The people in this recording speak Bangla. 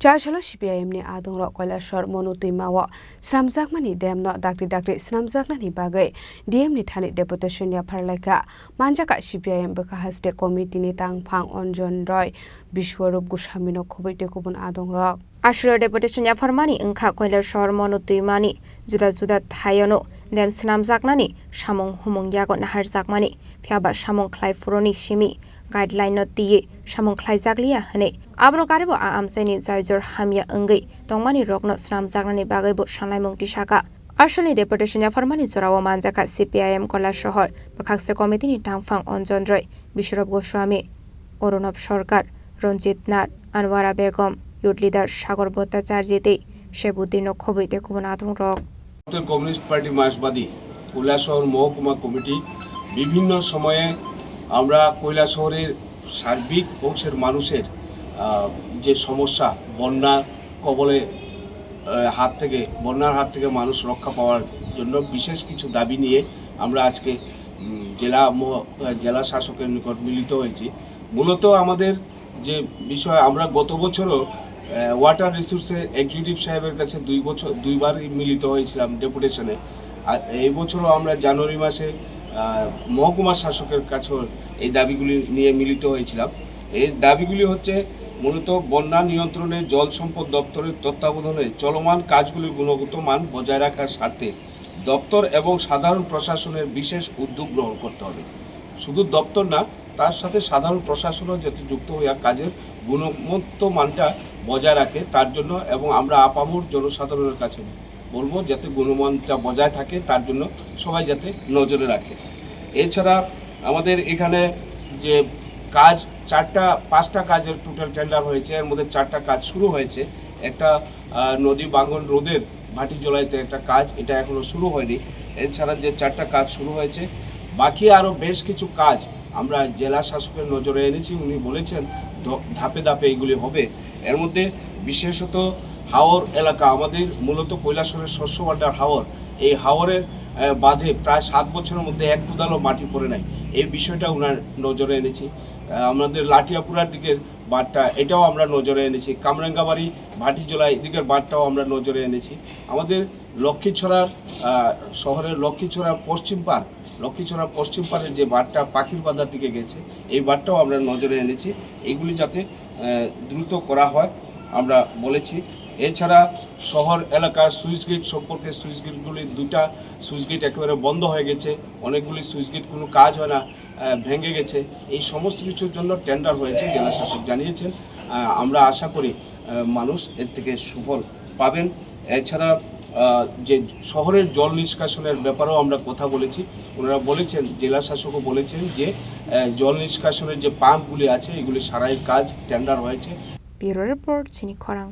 Chashalo CPIM ni adong ro Kailasor Monuti Mawa Sramjakmani dem no dakti Sramjaknani bagai DM ni thani deputation ya pharlaika manjaka CPIM baka haste committee ni tangphang Onjon Roy Bishwarup Goswami no khobaite kubun adong ro Ashura deputation ya farmani engkha Kailasor Monuti mani juda thayono dem Sramjaknani samung humung yago nahar jakmani phiaba samung khlai furoni simi guideline no tiye samung khlai jakliya hane abro karebo amsani zaijor hamya engai tongmani rokno Sramjaknani bagai bo sanai mungti saka Ashani deputation ya farmani jorawa manjaka CPIM Kailasor bakakse committee ni tangphang Onjon Roy Bishwarup Goswami Orunab Sarkar Ranjit Nath Anwara Begum Youth leader Sagor Bhattacharya Shebuddin Khobaite kubun adong rok communist party মার্ক্সবাদী কৈলাসহর মহকুমা কমিটি বিভিন্ন সময়ে আমরা কৈলাসহরের সার্বিক অংশের মানুষের যে সমস্যা বন্যার হাত থেকে মানুষ রক্ষা পাওয়ার জন্য বিশেষ কিছু দাবি নিয়ে আমরা আজকে জেলা শাসকের নিকট মিলিত হয়েছি। মূলত আমাদের যে বিষয় আমরা গত বছরও ওয়াটার রিসোর্সে এক্সিকিউটিভ সাহেবের কাছে দুইবারই মিলিত হয়েছিলাম ডেপুটেশনে। আর এই বছরও আমরা জানুয়ারি মাসে মহকুমা শাসকের কাছেও এই দাবিগুলি নিয়ে মিলিত হয়েছিলাম। এই দাবিগুলি হচ্ছে মূলত বন্যা নিয়ন্ত্রণে জল সম্পদ দপ্তরের তত্ত্বাবধানে চলমান কাজগুলির গুণগত মান বজায় রাখার স্বার্থে দপ্তর এবং সাধারণ প্রশাসনের বিশেষ উদ্যোগ গ্রহণ করতে হবে। শুধু দপ্তর না, তার সাথে সাধারণ প্রশাসনও যাতে যুক্ত হয়ে কাজের গুণগত মানটা বজায় রাখে তার জন্য, এবং আমরা আপামর জনসাধারণের কাছে বলবো যাতে গুণমানটা বজায় থাকে তার জন্য সবাই যাতে নজরে রাখে। এছাড়া আমাদের এখানে যে কাজ পাঁচটা কাজের টোটাল টেন্ডার হয়েছে, এর মধ্যে 4টা কাজ শুরু হয়েছে। একটা নদী বাঙ্গন রোদের ভাটি জলাইতে একটা কাজ, এটা এখনো শুরু হয়নি। এছাড়া যে 4টা কাজ শুরু হয়েছে, বাকি আরও বেশ কিছু কাজ আমরা জেলা শাসকের নজরে এনেছি। উনি বলেছেন ধাপে ধাপে এগুলি হবে। এর মধ্যে বিশেষত হাওর এলাকা, আমাদের মূলত কৈলাসহরের শস্য ভাণ্ডার হাওর, এই হাওরের বাঁধে প্রায় 7 বছরের মধ্যে এক কোদালও মাটি পড়ে নাই, এই বিষয়টা ওনার নজরে এনেছি। আমাদের লাঠিয়াপুরার দিকের বাঁধটা, এটাও আমরা নজরে এনেছি। কামরাঙ্গাবাড়ি ভাটিজোলা এদিকের বাঁধটাও আমরা নজরে এনেছি। আমাদের লক্ষ্মীছড়ার শহরের লক্ষ্মীছড়া পশ্চিম পাড়ের যে বাঁধটা পাখির বাঁধার দিকে গেছে, এই বাঁধটাও আমরা নজরে এনেছি। এইগুলি যাতে দ্রুত করা হয় আমরা বলেছি। এছাড়া শহর এলাকার সুইচ গেট সম্পর্কে, সুইচ গেটগুলি 2টা সুইচ গেট একেবারে বন্ধ হয়ে গেছে, অনেকগুলি সুইচ গেট কোনো কাজ হয় না, ভেঙে গেছে। এই সমস্ত কিছুর জন্য টেন্ডার হয়েছে, জেলা শাসক জানিয়েছেন। আমরা আশা করি মানুষ এর থেকে সুফল পাবেন। এছাড়া যে শহরের জল নিষ্কাশনের ব্যাপারেও আমরা কথা বলেছি। ওনারা বলেছেন, জেলা শাসকও বলেছেন যে জল নিষ্কাশনের যে পাম্পগুলি আছে এগুলি সারাই কাজ টেন্ডার হয়েছে। ব্যুরো রিপোর্ট চিনি খরাং।